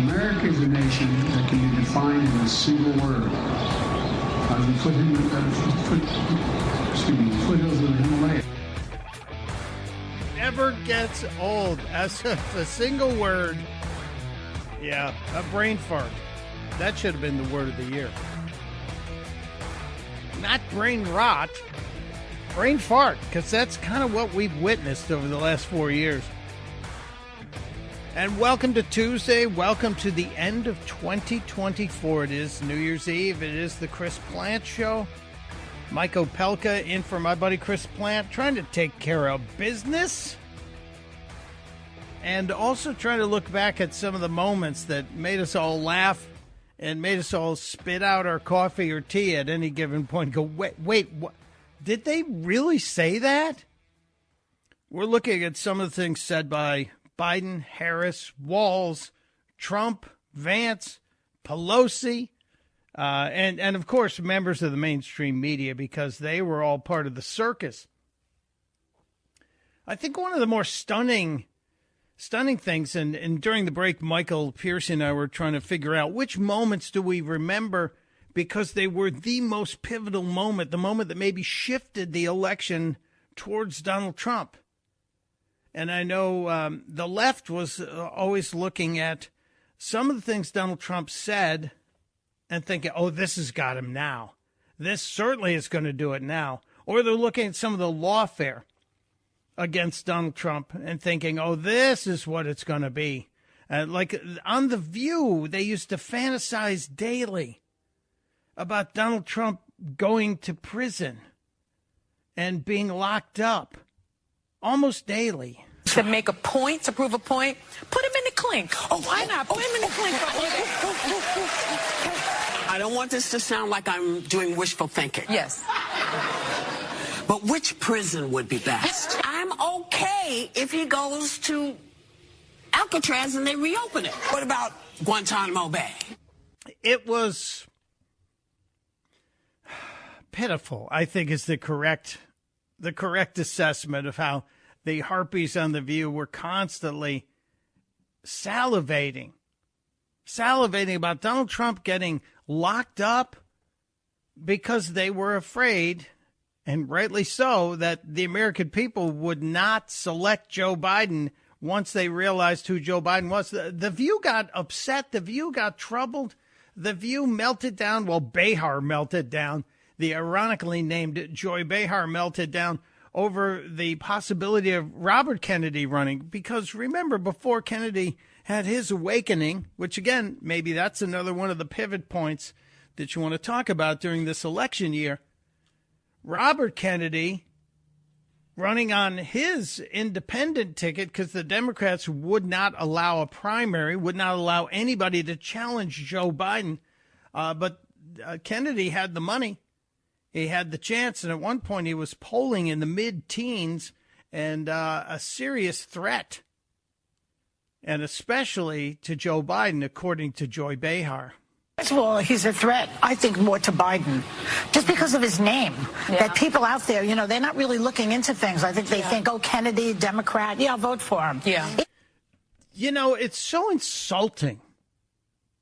America is a nation that can be defined in a single word. The foothills of the Himalayas. Never gets old. As a single word. Yeah, a brain fart. That should have been the word of the year. Not brain rot. Brain fart, because that's kind of what we've witnessed over the last 4 years. And welcome to Tuesday. Welcome to the end of 2024. It is New Year's Eve. It is the Chris Plant Show. Mike Opelka in for my buddy Chris Plant, trying to take care of business. And also trying to look back at some of the moments that made us all laugh and made us all spit out our coffee or tea at any given point. Go, wait, what? Did they really say that? We're looking at some of the things said by Biden, Harris, Walz, Trump, Vance, Pelosi, and of course, members of the mainstream media, because they were all part of the circus. I think one of the more stunning things, and during the break, Michael Pierce and I were trying to figure out which moments do we remember because they were the most pivotal moment, the moment that maybe shifted the election towards Donald Trump. And I know the left was always looking at some of the things Donald Trump said and thinking, oh, this has got him now. This certainly is going to do it now. Or they're looking at some of the lawfare against Donald Trump and thinking, oh, this is what it's going to be. Like on The View, they used to fantasize daily about Donald Trump going to prison and being locked up. Almost daily. To make a point, to prove a point, put him in the clink. Oh, why not? Put him in the clink. I don't want this to sound like I'm doing wishful thinking. Yes. But which prison would be best? I'm okay if he goes to Alcatraz and they reopen it. What about Guantanamo Bay? It was pitiful, I think, is the correct assessment of how the harpies on The View were constantly salivating about Donald Trump getting locked up because they were afraid, and rightly so, that the American people would not select Joe Biden once they realized who Joe Biden was. The View got upset. The View got troubled. The View melted down. Well, Behar melted down. The ironically named Joy Behar melted down over the possibility of Robert Kennedy running. Because remember, before Kennedy had his awakening, which again, maybe that's another one of the pivot points that you want to talk about during this election year, Robert Kennedy running on his independent ticket because the Democrats would not allow a primary, would not allow anybody to challenge Joe Biden. But Kennedy had the money. He had the chance, and at one point he was polling in the mid-teens and a serious threat, and especially to Joe Biden, according to Joy Behar. First of all, he's a threat, I think, more to Biden, just because of his name. Yeah. That people out there, they're not really looking into things. I think they think, oh, Kennedy, Democrat, I'll vote for him. Yeah. It's so insulting.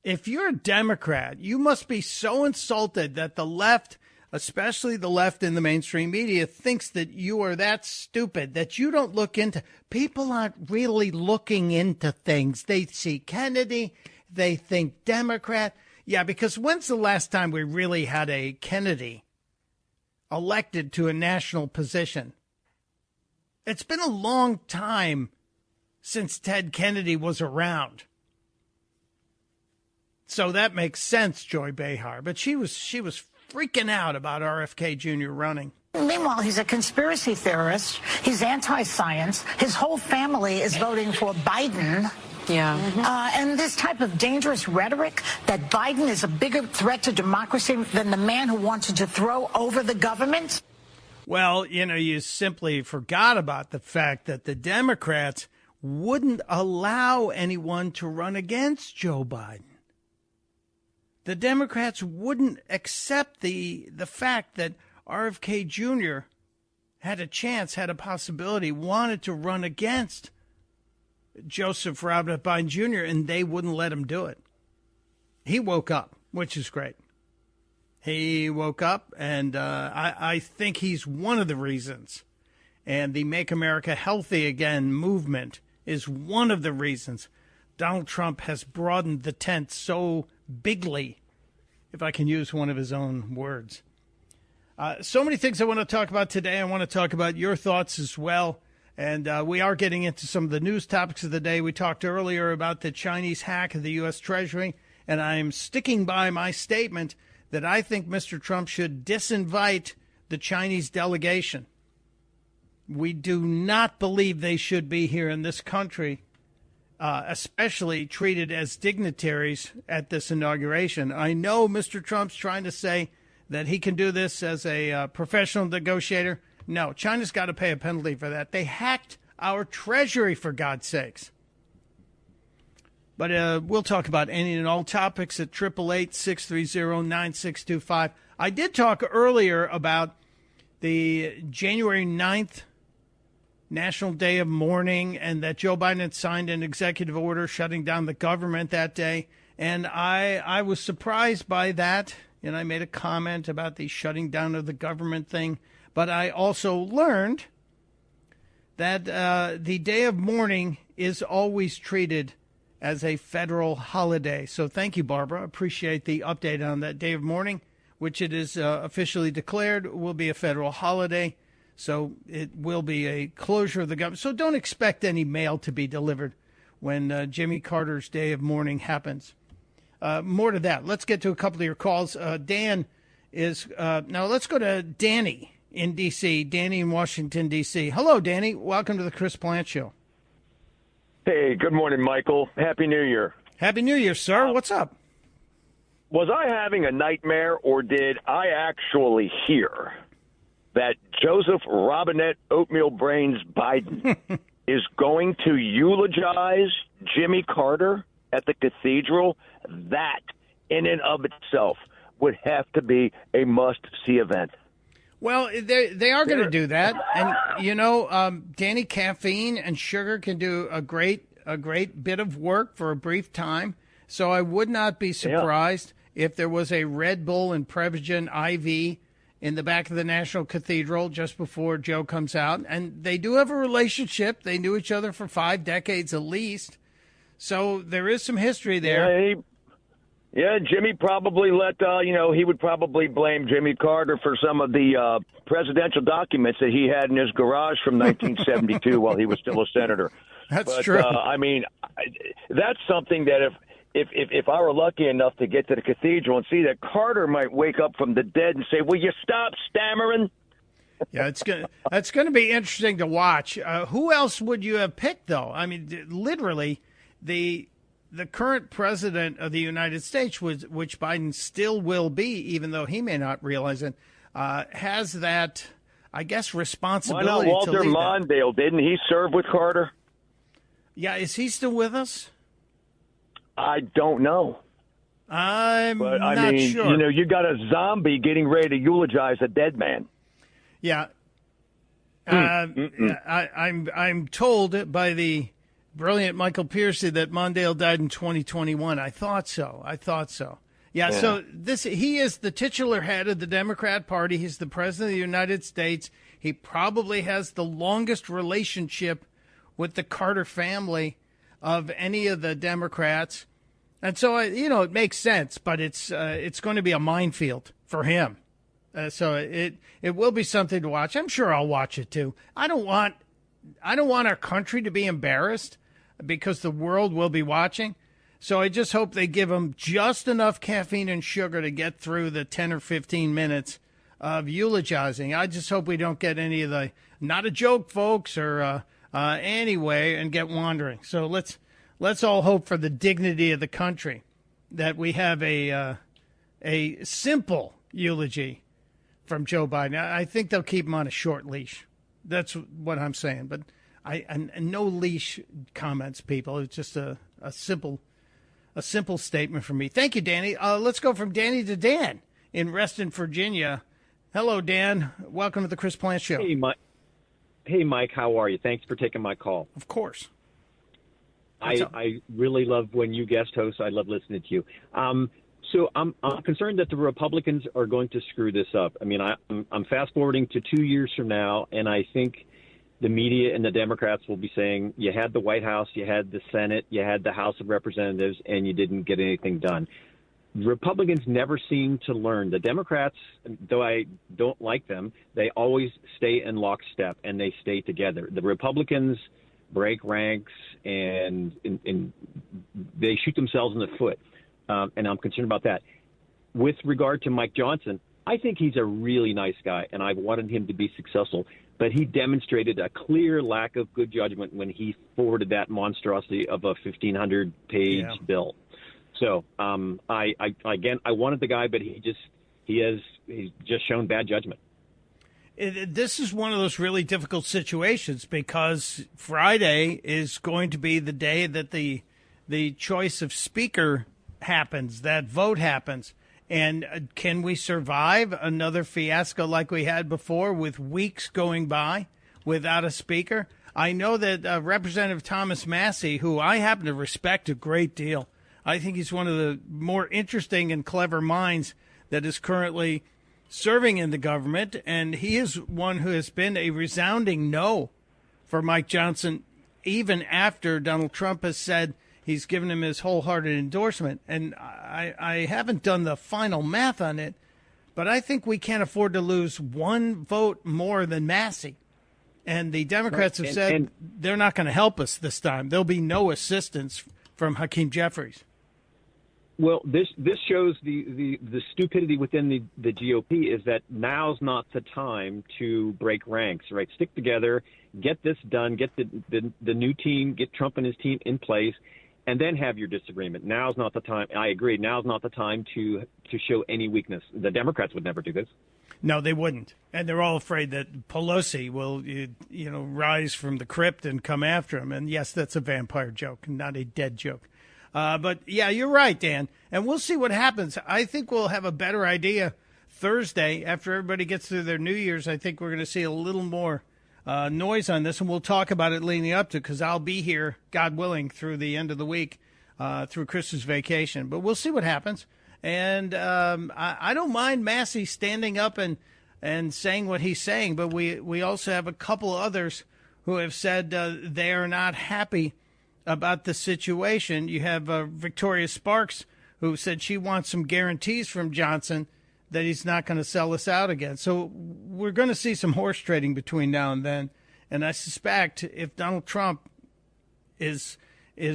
If you're a Democrat, you must be so insulted that the left, especially the left in the mainstream media, thinks that you are that stupid, that you don't look into. People aren't really looking into things. They see Kennedy, they think Democrat. Yeah, because when's the last time we really had a Kennedy elected to a national position? It's been a long time since Ted Kennedy was around. So that makes sense, Joy Behar. But she was freaking out about RFK Jr. running. Meanwhile, he's a conspiracy theorist. He's anti-science. His whole family is voting for Biden. Yeah. And this type of dangerous rhetoric that Biden is a bigger threat to democracy than the man who wanted to throw over the government. Well, you simply forgot about the fact that the Democrats wouldn't allow anyone to run against Joe Biden. The Democrats wouldn't accept the fact that RFK Jr. had a chance, had a possibility, wanted to run against Joseph Robinette Biden Jr., and they wouldn't let him do it. He woke up, which is great. He woke up, and I think he's one of the reasons. And the Make America Healthy Again movement is one of the reasons Donald Trump has broadened the tent so bigly, if I can use one of his own words. So many things I want to talk about today. I want to talk about your thoughts as well. And we are getting into some of the news topics of the day. We talked earlier about the Chinese hack of the U.S. Treasury, and I'm sticking by my statement that I think Mr. Trump should disinvite the Chinese delegation. We do not believe they should be here in this country, especially treated as dignitaries at this inauguration. I know Mr. Trump's trying to say that he can do this as a professional negotiator. No, China's got to pay a penalty for that. They hacked our treasury, for God's sakes. But we'll talk about any and all topics at 888-630-9625. I did talk earlier about the January 9th National Day of Mourning and that Joe Biden had signed an executive order shutting down the government that day. And I was surprised by that. And I made a comment about the shutting down of the government thing. But I also learned that the day of mourning is always treated as a federal holiday. So thank you, Barbara. Appreciate the update on that day of mourning, which it is officially declared will be a federal holiday. So it will be a closure of the government. So don't expect any mail to be delivered when Jimmy Carter's day of mourning happens. More to that. Let's get to a couple of your calls. Dan is now let's go to Danny in D.C., Danny in Washington, D.C. Hello, Danny. Welcome to the Chris Plant Show. Hey, good morning, Michael. Happy New Year. Happy New Year, sir. What's up? Was I having a nightmare, or did I actually hear that Joseph Robinette Oatmeal Brains Biden is going to eulogize Jimmy Carter at the cathedral? That, in and of itself, would have to be a must-see event. Well, they are going to do that, and you know, Danny, caffeine and sugar can do a great bit of work for a brief time. So I would not be surprised if there was a Red Bull and Prevagen IV in the back of the National Cathedral just before Joe comes out. And they do have a relationship; they knew each other for 5 decades at least. So there is some history there. Yeah, Jimmy probably he would probably blame Jimmy Carter for some of the presidential documents that he had in his garage from 1972 while he was still a senator. That's true. That's something that if I were lucky enough to get to the cathedral and see that, Carter might wake up from the dead and say, "Will you stop stammering?" Yeah, that's going to be interesting to watch. Who else would you have picked, though? I mean, literally, the current president of the United States, which Biden still will be, even though he may not realize it, has that, I guess, responsibility. Why not Walter Mondale? Didn't he serve with Carter? Yeah, is he still with us? I don't know. I'm not sure. You know, you got a zombie getting ready to eulogize a dead man. Yeah. I'm told by the brilliant Michael Piercy that Mondale died in 2021. I thought so. Yeah, so he is the titular head of the Democrat Party. He's the president of the United States. He probably has the longest relationship with the Carter family of any of the Democrats. And so, it makes sense, but it's going to be a minefield for him. So it will be something to watch. I'm sure I'll watch it too. I don't want our country to be embarrassed because the world will be watching. So I just hope they give them just enough caffeine and sugar to get through the 10 or 15 minutes of eulogizing. I just hope we don't get any of the "not a joke, folks," or anyway, and get wandering. So let's all hope for the dignity of the country that we have a simple eulogy from Joe Biden. I think they'll keep him on a short leash. That's what I'm saying. But and no leash comments, people. It's just a simple statement from me. Thank you, Danny. Let's go from Danny to Dan in Reston, Virginia. Hello, Dan. Welcome to the Chris Plant Show. Hey, Mike. How are you? Thanks for taking my call. Of course. I really love when you guest host. I love listening to you. So I'm concerned that the Republicans are going to screw this up. I mean, I'm fast forwarding to 2 years from now, and I think the media and the Democrats will be saying, you had the White House, you had the Senate, you had the House of Representatives, and you didn't get anything done. Republicans never seem to learn. The Democrats, though I don't like them, they always stay in lockstep and they stay together. The Republicans break ranks and they shoot themselves in the foot. And I'm concerned about that. With regard to Mike Johnson, I think he's a really nice guy, and I've wanted him to be successful. But he demonstrated a clear lack of good judgment when he forwarded that monstrosity of a 1,500-page bill. So I wanted the guy, but he's just shown bad judgment. This is one of those really difficult situations because Friday is going to be the day that the choice of speaker happens, that vote happens. And can we survive another fiasco like we had before with weeks going by without a speaker? I know that Representative Thomas Massie, who I happen to respect a great deal, I think he's one of the more interesting and clever minds that is currently serving in the government. And he is one who has been a resounding no for Mike Johnson, even after Donald Trump has said he's given him his wholehearted endorsement. And I haven't done the final math on it, but I think we can't afford to lose one vote more than Massie. And the Democrats have said they're not going to help us this time. There'll be no assistance from Hakeem Jeffries. Well, this shows the stupidity within the GOP is that now's not the time to break ranks, right? Stick together, get this done, get the new team, get Trump and his team in place, and then have your disagreement. Now's not the time. I agree. Now's not the time to show any weakness. The Democrats would never do this. No, they wouldn't. And they're all afraid that Pelosi will, rise from the crypt and come after him. And yes, that's a vampire joke, not a dead joke. But yeah, you're right, Dan. And we'll see what happens. I think we'll have a better idea Thursday after everybody gets through their New Year's. I think we're going to see a little more noise on this, and we'll talk about it leading up to, because I'll be here, God willing, through the end of the week, through Christmas vacation. But we'll see what happens. And I don't mind Massie standing up and saying what he's saying, but we also have a couple others who have said they are not happy about the situation. You have Victoria Sparks, who said she wants some guarantees from Johnson that he's not going to sell us out again. So we're going to see some horse trading between now and then. And I suspect if Donald Trump is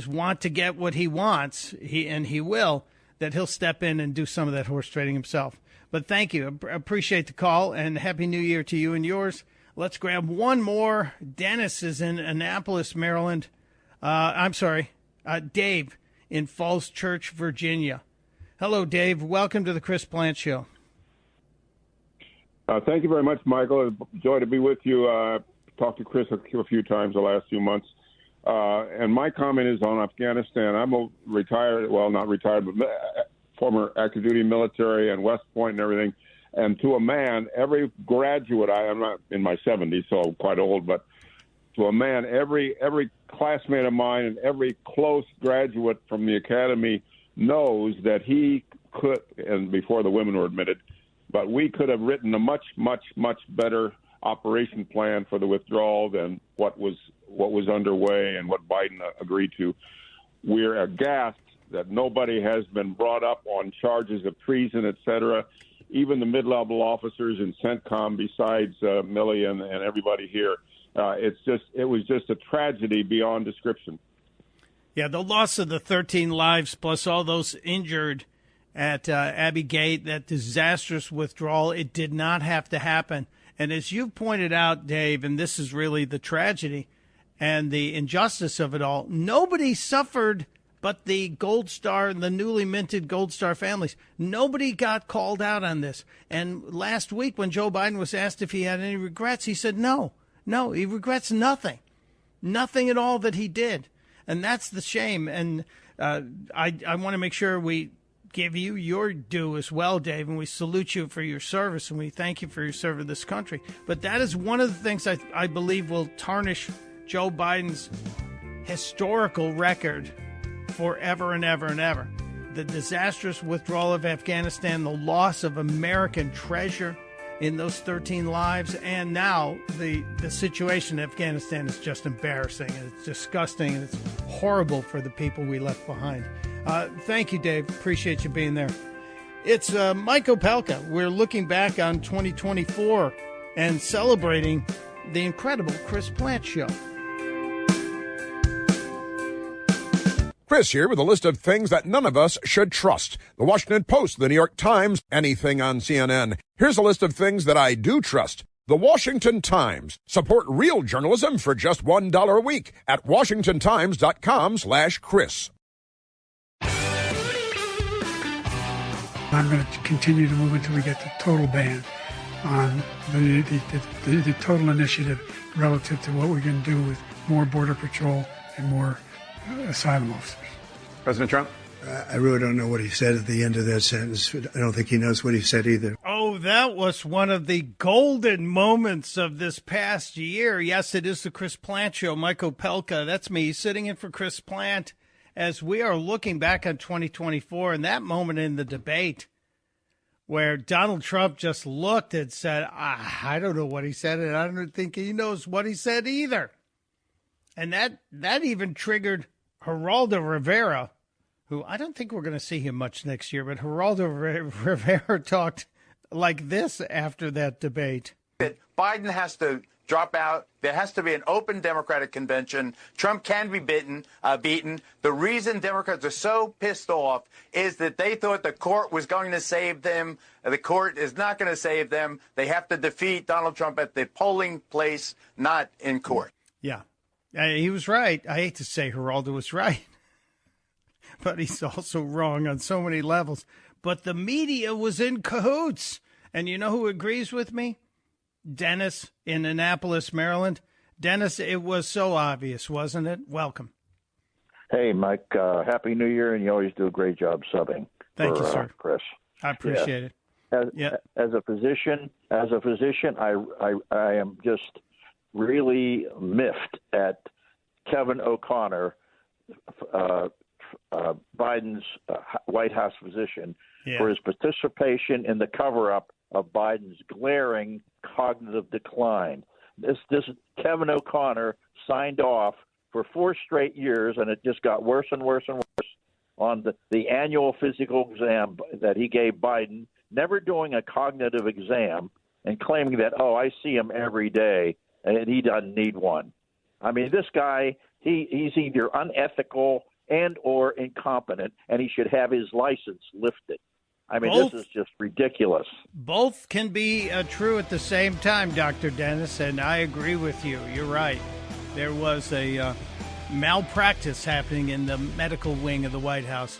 want to get what he wants, he will, that he'll step in and do some of that horse trading himself. But thank you. I appreciate the call, and Happy New Year to you and yours. Let's grab one more. Dennis is in Annapolis, Maryland. Dave in Falls Church, Virginia. Hello, Dave. Welcome to the Chris Plant Show. Thank you very much, Michael. It's a joy to be with you. Talked to Chris a few times the last few months. And my comment is on Afghanistan. I'm a not retired, but former active duty military and West Point and everything. And to a man, every graduate, I'm not in my 70s, so I'm quite old, but to a man, every classmate of mine and every close graduate from the academy knows that he could, and before the women were admitted, but we could have written a much, much, much better operation plan for the withdrawal than what was underway and what Biden agreed to. We're aghast that nobody has been brought up on charges of treason, et cetera. Even the mid-level officers in CENTCOM, besides Milley and everybody here, it was just a tragedy beyond description. Yeah, the loss of the 13 lives plus all those injured at Abbey Gate, that disastrous withdrawal, it did not have to happen. And as you pointed out, Dave, and this is really the tragedy and the injustice of it all, nobody suffered but the Gold Star and the newly minted Gold Star families. Nobody got called out on this. And last week when Joe Biden was asked if he had any regrets, he said no, he regrets nothing at all that he did. And that's the shame. And I want to make sure we give you your due as well, Dave, and we salute you for your service, and we thank you for your service to this country. But that is one of the things I believe will tarnish Joe Biden's historical record forever and ever and ever. The disastrous withdrawal of Afghanistan, the loss of American treasure in those 13 lives, and now the situation in Afghanistan is just embarrassing, and it's disgusting, and it's horrible for the people we left behind. Thank you, Dave. Appreciate you being there. It's Mike Opelka. We're looking back on 2024 and celebrating the incredible Chris Plante Show. Chris here with a list of things that none of us should trust. The Washington Post, the New York Times, anything on CNN. Here's a list of things that I do trust. The Washington Times. Support real journalism for just $1 a week at washingtontimes.com/Chris. I'm going to continue to move until we get the total ban on the total initiative relative to what we're going to do with more Border Patrol and more asylum officers. President Trump? I really don't know what he said at the end of that sentence. I don't think he knows what he said either. Oh, that was one of the golden moments of this past year. Yes, it is the Chris Plante Show. Mike Opelka, that's me, sitting in for Chris Plante as we are looking back on 2024 and that moment in the debate where Donald Trump just looked and said, I don't know what he said, and I don't think he knows what he said either. And that even triggered Geraldo Rivera, who I don't think we're going to see him much next year, but Geraldo Rivera talked like this after that debate. Biden has to drop out. There has to be an open Democratic convention. Trump can be beaten. The reason Democrats are so pissed off is that they thought the court was going to save them. The court is not going to save them. They have to defeat Donald Trump at the polling place, not in court. Yeah. He was right. I hate to say Geraldo was right, but he's also wrong on so many levels. But the media was in cahoots. And you know who agrees with me? Dennis in Annapolis, Maryland. Dennis, it was so obvious, wasn't it? Welcome. Hey, Mike. Happy New Year, and you always do a great job subbing. Thank you, sir. Chris. I appreciate it. As a physician, I am just really miffed at Kevin O'Connor, Biden's White House physician, for his participation in the cover-up of Biden's glaring cognitive decline. This Kevin O'Connor signed off for 4 straight years, and it just got worse and worse and worse on the annual physical exam that he gave Biden, never doing a cognitive exam and claiming that, I see him every day and he doesn't need one. I mean, this guy, he's either unethical and or incompetent, and he should have his license lifted. I mean, this is just ridiculous. Both can be true at the same time, Dr. Dennis, and I agree with you. You're right. There was a malpractice happening in the medical wing of the White House.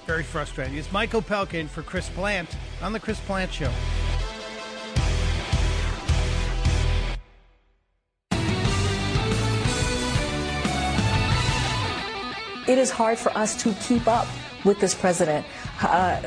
Very frustrating. It's Mike Opelka in for Chris Plante on the Chris Plante Show. It is hard for us to keep up with this president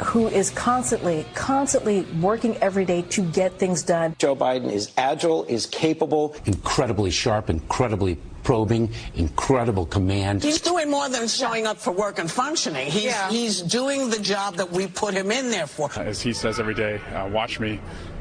who is constantly working every day to get things done. Joe Biden is agile, is capable, incredibly sharp, incredibly probing, incredible command. He's doing more than showing up for work and functioning. He's doing the job that we put him in there for. As he says every day, watch me.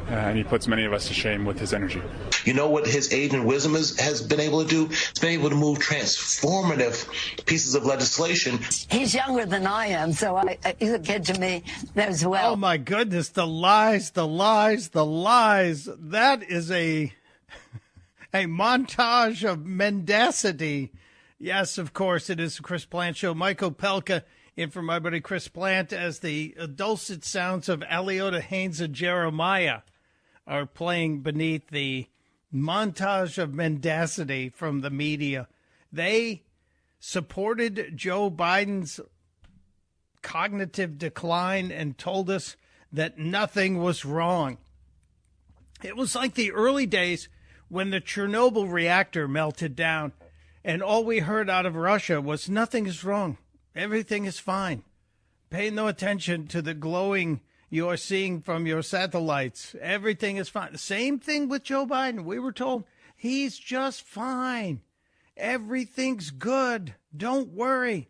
And he puts many of us to shame with his energy. You know what his age and wisdom has been able to do? It's been able to move transformative pieces of legislation. He's younger than I am, so he's a kid to me as well. Oh, my goodness, the lies, the lies, the lies. That is a montage of mendacity. Yes, of course, it is the Chris Plante Show. Mike Opelka in for my buddy Chris Plante as the dulcet sounds of Aliota Haynes and Jeremiah are playing beneath the montage of mendacity from the media. They supported Joe Biden's cognitive decline and told us that nothing was wrong. It was like the early days when the Chernobyl reactor melted down and all we heard out of Russia was nothing is wrong. Everything is fine. Pay no attention to the glowing you're seeing from your satellites. Everything is fine. The same thing with Joe Biden. We were told he's just fine. Everything's good. Don't worry.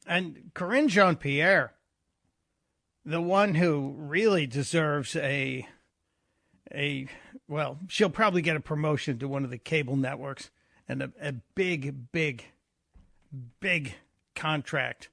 And Karine Jean-Pierre, the one who really deserves well, she'll probably get a promotion to one of the cable networks and a big, big, big contract.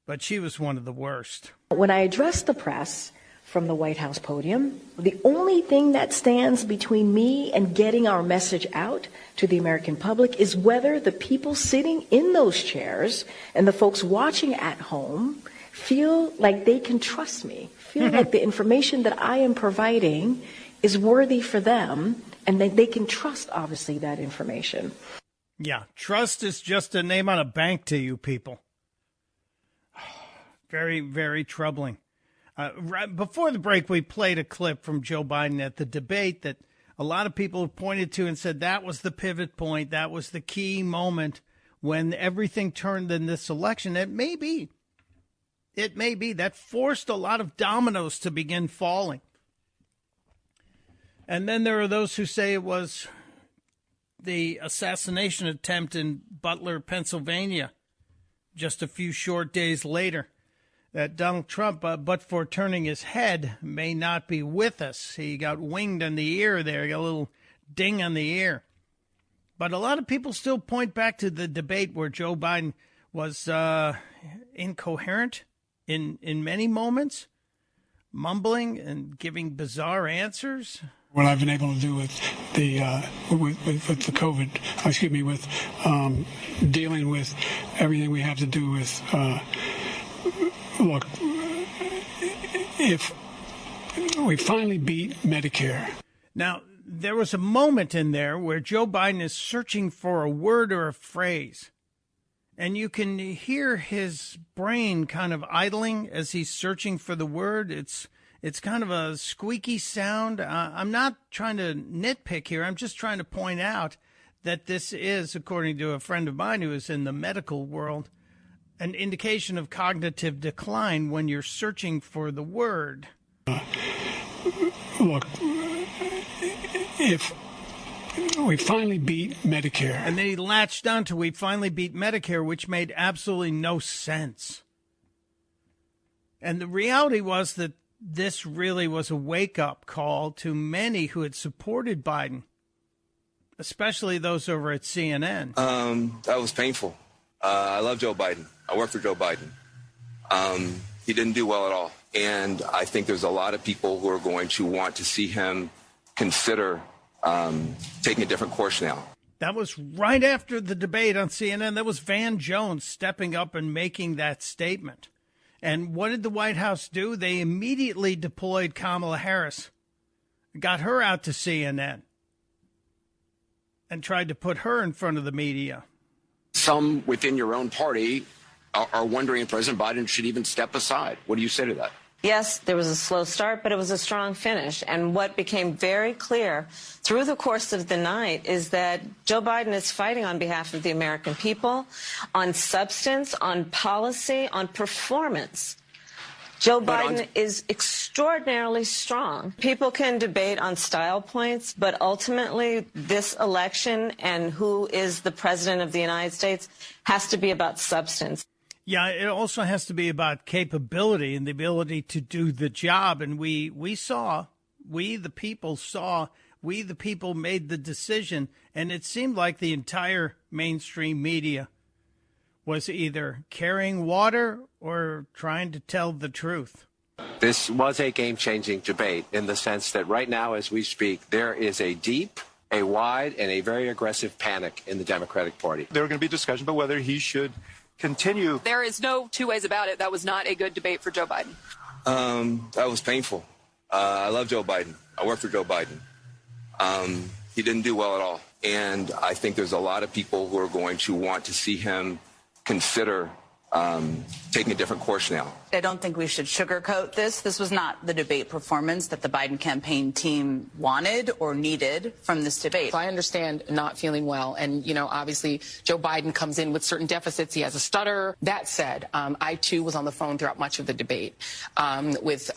But she was one of the worst. When I addressed the press from the White House podium, the only thing that stands between me and getting our message out to the American public is whether the people sitting in those chairs and the folks watching at home feel like they can trust me, feel like the information that I am providing is worthy for them, and that they can trust, obviously, that information. Yeah, trust is just a name on a bank to you people. Very, very troubling. Right before the break, we played a clip from Joe Biden at the debate that a lot of people have pointed to and said that was the pivot point. That was the key moment when everything turned in this election. It may be that forced a lot of dominoes to begin falling. And then there are those who say it was the assassination attempt in Butler, Pennsylvania, just a few short days later. That Donald Trump, but for turning his head, may not be with us. He got winged in the ear there. He got a little ding on the ear. But a lot of people still point back to the debate where Joe Biden was incoherent in many moments, mumbling and giving bizarre answers. What I've been able to do with the with the COVID, with dealing with everything we have to do with. Look, if we finally beat Medicare. Now, there was a moment in there where Joe Biden is searching for a word or a phrase, and you can hear his brain kind of idling as he's searching for the word. It's kind of a squeaky sound. I'm not trying to nitpick here. I'm just trying to point out that this is, according to a friend of mine who is in the medical world, an indication of cognitive decline when you're searching for the word. Look, if we finally beat Medicare. And then he latched on to we finally beat Medicare, which made absolutely no sense. And the reality was that this really was a wake-up call to many who had supported Biden, especially those over at CNN. That was painful. I love Joe Biden. I work for Joe Biden. He didn't do well at all. And I think there's a lot of people who are going to want to see him consider taking a different course now. That was right after the debate on CNN. That was Van Jones stepping up and making that statement. And what did the White House do? They immediately deployed Kamala Harris, got her out to CNN, and tried to put her in front of the media. Some within your own party are wondering if President Biden should even step aside. What do you say to that? Yes, there was a slow start, but it was a strong finish. And what became very clear through the course of the night is that Joe Biden is fighting on behalf of the American people, on substance, on policy, on performance. Joe Biden is extraordinarily strong. People can debate on style points, but ultimately this election and who is the president of the United States has to be about substance. Yeah, it also has to be about capability and the ability to do the job. And we the people made the decision. And it seemed like the entire mainstream media was either carrying water or trying to tell the truth. This was a game-changing debate in the sense that right now, as we speak, there is a deep, a wide, and a very aggressive panic in the Democratic Party. There are going to be discussions about whether he should continue. There is no two ways about it. That was not a good debate for Joe Biden. That was painful. I love Joe Biden. I work for Joe Biden. He didn't do well at all. And I think there's a lot of people who are going to want to see him consider taking a different course now. I don't think we should sugarcoat this. This was not the debate performance that the Biden campaign team wanted or needed from this debate. I understand not feeling well. And, you know, obviously, Joe Biden comes in with certain deficits. He has a stutter. That said, I, too, was on the phone throughout much of the debate with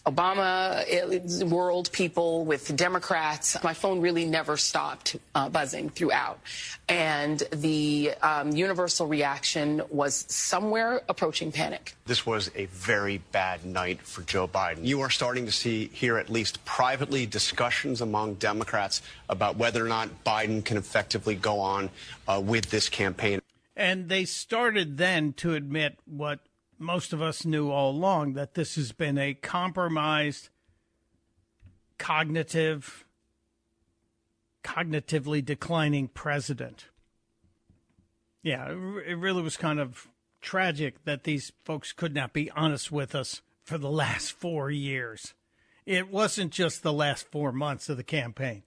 Obama world people, with Democrats. My phone really never stopped buzzing throughout. And the universal reaction was somewhere approaching panic. This was a very bad night for Joe Biden. You are starting to see here, at least privately, discussions among Democrats about whether or not Biden can effectively go on with this campaign. And they started then to admit what most of us knew all along, that this has been a compromised, cognitively declining president. Yeah, it really was kind of tragic that these folks could not be honest with us for the last 4 years. It wasn't just the last 4 months of the campaign.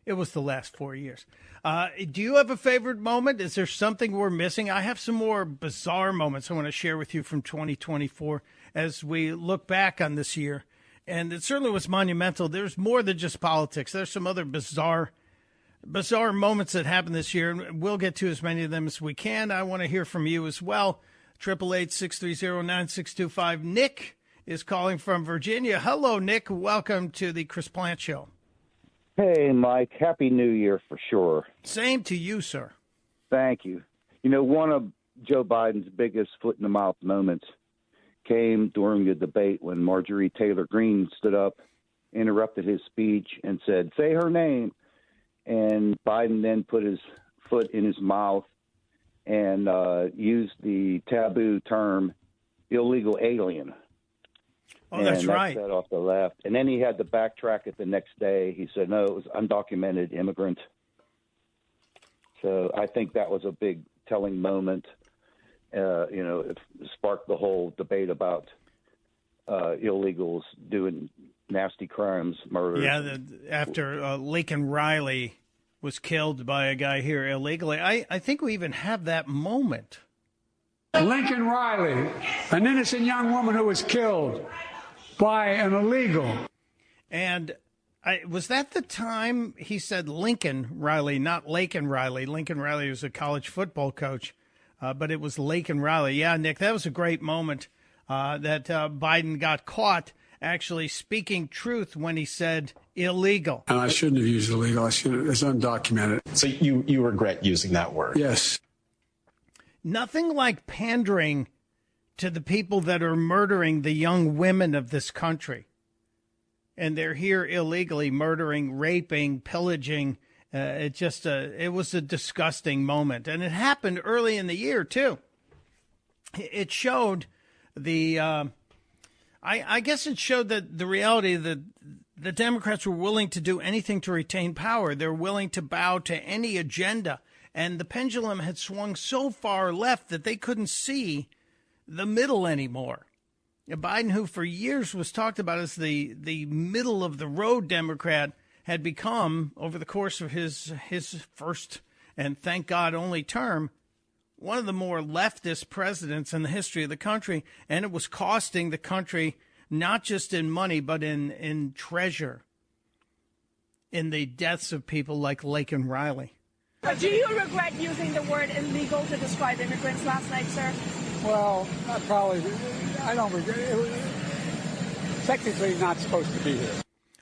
It was the last 4 years. Do you have a favorite moment? Is there something we're missing? I have some more bizarre moments I want to share with you from 2024 as we look back on this year. And it certainly was monumental. There's more than just politics. There's some other bizarre moments that happened this year, and we'll get to as many of them as we can. I want to hear from you as well. 888-630-9625. Nick is calling from Virginia. Hello, Nick. Welcome to the Chris Plant Show. Hey, Mike. Happy New Year for sure. Same to you, sir. Thank you. You know, one of Joe Biden's biggest foot-in-the-mouth moments came during the debate when Marjorie Taylor Greene stood up, interrupted his speech, and said, "Say her name." And Biden then put his foot in his mouth and used the taboo term illegal alien. Oh, that's right. Set off the left. And then he had to backtrack it the next day. He said, no, it was undocumented immigrant. So I think that was a big telling moment. It sparked the whole debate about illegals doing nasty crimes, murder. Yeah, after Lincoln Riley was killed by a guy here illegally. I think we even have that moment. Lincoln Riley, an innocent young woman who was killed by an illegal. And was that the time he said Lincoln Riley, not Laken Riley? Lincoln Riley was a college football coach, but it was Laken Riley. Yeah, Nick, that was a great moment that Biden got caught actually speaking truth when he said illegal. And I shouldn't have used illegal. It's undocumented. So you regret using that word? Yes. Nothing like pandering to the people that are murdering the young women of this country. And they're here illegally murdering, raping, pillaging. It was a disgusting moment. And it happened early in the year, too. It showed I guess it showed that the reality that the Democrats were willing to do anything to retain power. They're willing to bow to any agenda. And the pendulum had swung so far left that they couldn't see the middle anymore. Biden, who for years was talked about as the middle of the road Democrat, had become, over the course of his first and thank God only term, one of the more leftist presidents in the history of the country. And it was costing the country not just in money, but in treasure, in the deaths of people like Laken Riley. Do you regret using the word illegal to describe immigrants last night, sir? Well, I don't regret it. Technically not supposed to be here.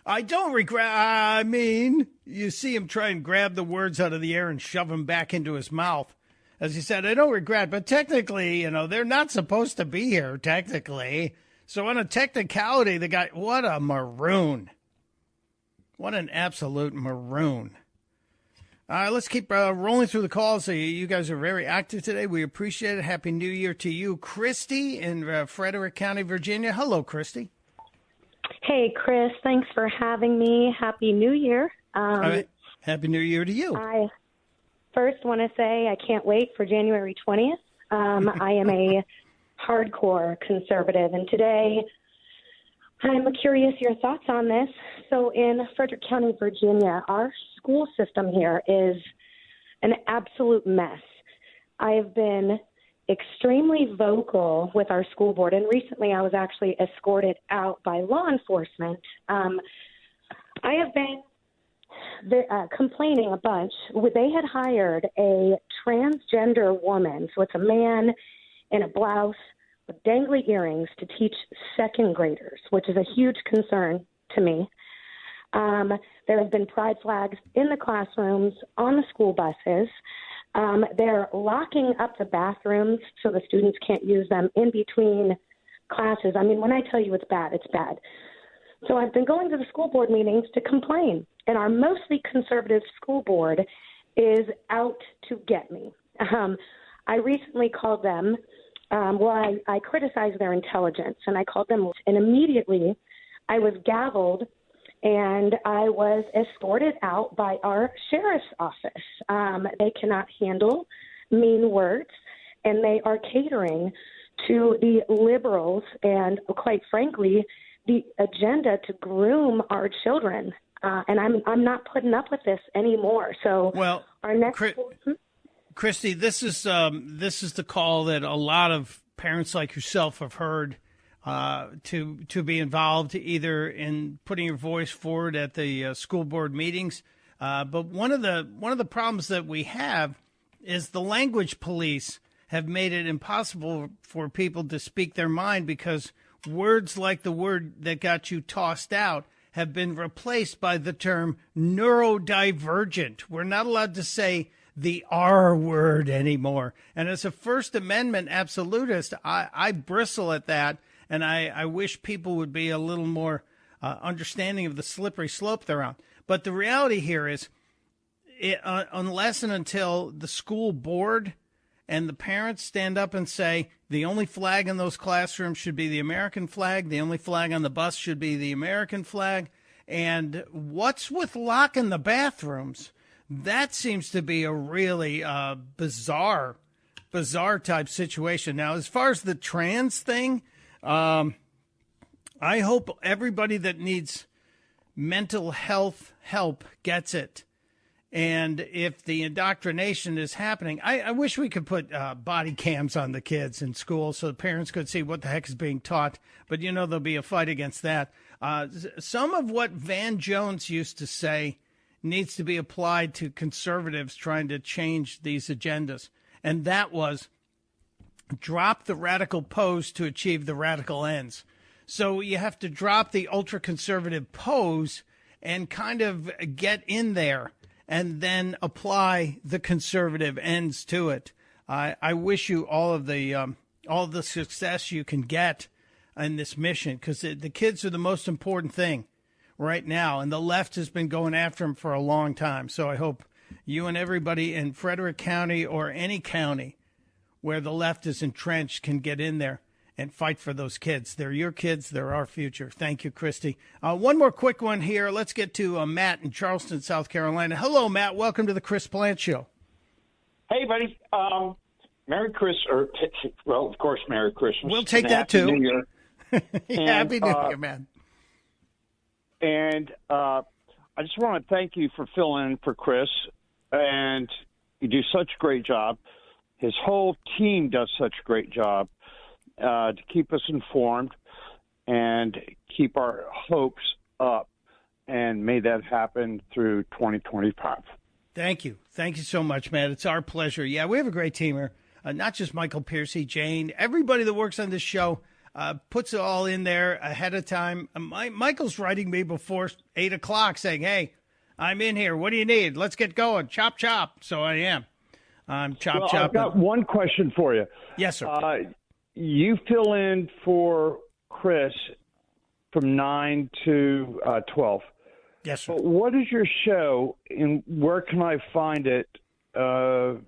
I don't regret. I mean, you see him try and grab the words out of the air and shove them back into his mouth. As he said, I don't regret, but technically, they're not supposed to be here, technically. So on a technicality, the guy, what a maroon. What an absolute maroon. All right, let's keep rolling through the calls. You guys are very active today. We appreciate it. Happy New Year to you. Christy in Frederick County, Virginia. Hello, Christy. Hey, Chris. Thanks for having me. Happy New Year. Happy New Year to you. I first want to say I can't wait for January 20th. I am a hardcore conservative, and today I'm curious your thoughts on this. So in Frederick County, Virginia, our school system here is an absolute mess. I have been extremely vocal with our school board, and recently I was actually escorted out by law enforcement. I have been complaining a bunch. They had hired a transgender woman, so it's a man in a blouse with dangly earrings to teach second graders, which is a huge concern to me. There have been pride flags in the classrooms, on the school buses. They're locking up the bathrooms so the students can't use them in between classes. I mean, when I tell you it's bad, it's bad. So I've been going to the school board meetings to complain, and our mostly conservative school board is out to get me. I recently called them. I criticized their intelligence, and I called them, and immediately I was gavelled, and I was escorted out by our sheriff's office. They cannot handle mean words, and they are catering to the liberals and, quite frankly, the agenda to groom our children. And I'm not putting up with this anymore. So, well, our next. Christy, this is the call that a lot of parents like yourself have heard to be involved either in putting your voice forward at the school board meetings. But one of the problems that we have is the language police have made it impossible for people to speak their mind because words like the word that got you tossed out have been replaced by the term neurodivergent. We're not allowed to say the R word anymore. And as a First Amendment absolutist, I bristle at that, and I wish people would be a little more understanding of the slippery slope they're on. But the reality here is, unless and until the school board and the parents stand up and say the only flag in those classrooms should be the American flag, the only flag on the bus should be the American flag, and what's with locking the bathrooms? That seems to be a really bizarre type situation. Now, as far as the trans thing, I hope everybody that needs mental health help gets it. And if the indoctrination is happening, I wish we could put body cams on the kids in school so the parents could see what the heck is being taught. But, there'll be a fight against that. Some of what Van Jones used to say needs to be applied to conservatives trying to change these agendas. And that was drop the radical pose to achieve the radical ends. So you have to drop the ultra-conservative pose and kind of get in there and then apply the conservative ends to it. I wish you all of the success you can get in this mission, because the kids are the most important thing right now, and the left has been going after them for a long time. So I hope you and everybody in Frederick County or any county where the left is entrenched can get in there and fight for those kids. They're your kids. They're our future. Thank you, Christy. One more quick one here. Let's get to Matt in Charleston, South Carolina. Hello, Matt. Welcome to the Chris Plant Show. Hey, buddy. Merry Christmas. Well, of course, Merry Christmas. We'll take that, Happy too. New Year. Happy New Year, man. And I just want to thank you for filling in for Chris. And you do such a great job. His whole team does such a great job to keep us informed and keep our hopes up. And may that happen through 2025. Thank you. Thank you so much, Matt. It's our pleasure. Yeah, we have a great team here. Not just Michael Piercy, Jane, everybody that works on this show puts it all in there ahead of time. Michael's writing me before 8 o'clock saying, hey, I'm in here. What do you need? Let's get going. Chop, chop. So I am. I'm chop, chop. I've got one question for you. Yes, sir. You fill in for Chris from 9 to 12. Yes, sir. But what is your show, and where can I find it? Do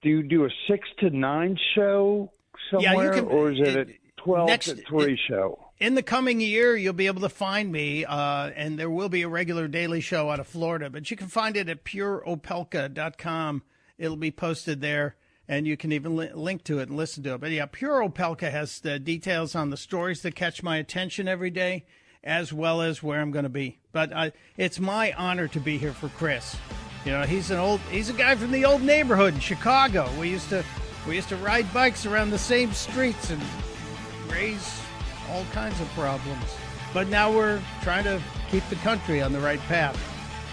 you do a 6 to 9 show somewhere, or is it a 12 to 3 show? In the coming year, you'll be able to find me, and there will be a regular daily show out of Florida. But you can find it at pureopelka.com. It'll be posted there, and you can even link to it and listen to it. But, yeah, Pure Opelka has the details on the stories that catch my attention every day, as well as where I'm going to be. But it's my honor to be here for Chris. He's a guy from the old neighborhood in Chicago. We used to ride bikes around the same streets and raise all kinds of problems. But now we're trying to keep the country on the right path.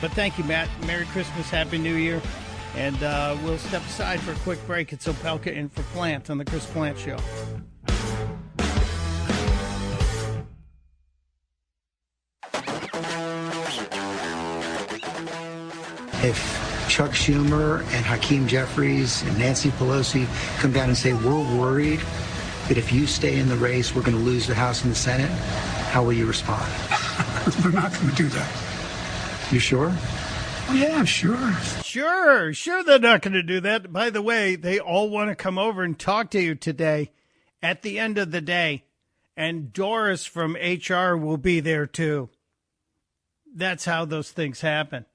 But thank you, Matt. Merry Christmas, Happy New Year. And we'll step aside for a quick break. It's Opelka in for Plant on the Chris Plant Show. If Chuck Schumer and Hakeem Jeffries and Nancy Pelosi come down and say, we're worried that if you stay in the race, we're going to lose the House and the Senate, how will you respond? We're not going to do that. You sure? Oh, yeah, sure. Sure, they're not going to do that. By the way, they all want to come over and talk to you today at the end of the day. And Doris from HR will be there, too. That's how those things happen.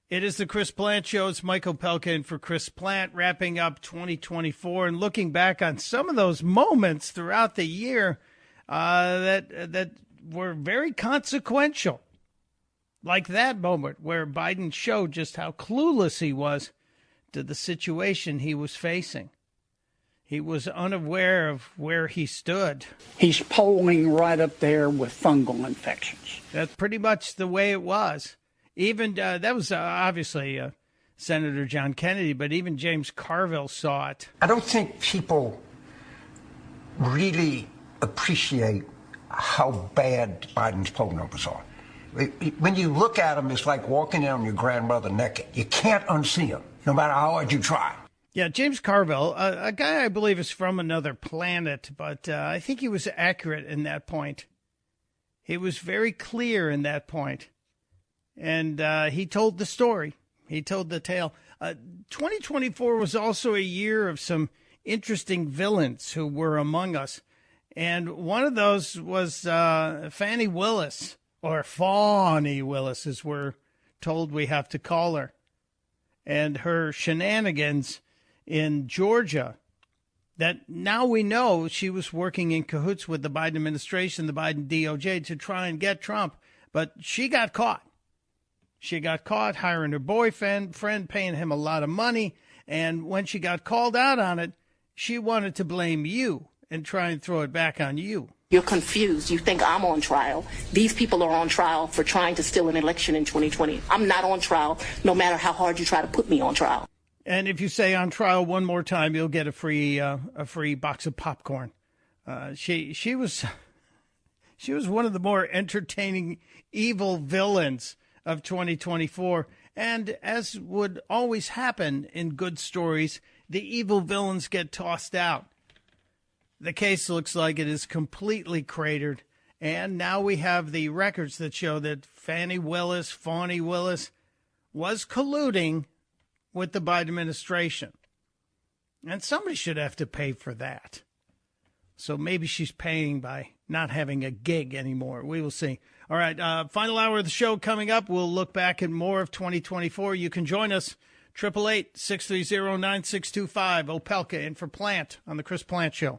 It is the Chris Plant Show. It's Mike Opelka in for Chris Plant, wrapping up 2024 and looking back on some of those moments throughout the year that were very consequential. Like that moment where Biden showed just how clueless he was to the situation he was facing. He was unaware of where he stood. He's polling right up there with fungal infections. That's pretty much the way it was. Even that was obviously Senator John Kennedy, but even James Carville saw it. I don't think people really appreciate how bad Biden's poll numbers are. When you look at them, it's like walking in on your grandmother naked. You can't unsee them, no matter how hard you try. Yeah, James Carville, a guy I believe is from another planet, but I think he was accurate in that point. He was very clear in that point. And he told the story. He told the tale. 2024 was also a year of some interesting villains who were among us. And one of those was Fani Willis, or Fawny Willis, as we're told we have to call her. And her shenanigans in Georgia, that now we know she was working in cahoots with the Biden administration, the Biden DOJ, to try and get Trump. But she got caught. She got caught hiring her boyfriend, paying him a lot of money. And when she got called out on it, she wanted to blame you and try and throw it back on you. You're confused. You think I'm on trial. These people are on trial for trying to steal an election in 2020. I'm not on trial, no matter how hard you try to put me on trial. And if you say on trial one more time, you'll get a free box of popcorn. She was one of the more entertaining evil villains of 2024. And as would always happen in good stories, the evil villains get tossed out. The case looks like it is completely cratered. And now we have the records that show that Fawny Willis, was colluding with the Biden administration. And somebody should have to pay for that. So maybe she's paying by not having a gig anymore. We will see. All right, final hour of the show coming up. We'll look back at more of 2024. You can join us, 888-630-9625. Opelka in for Plant on the Chris Plant Show.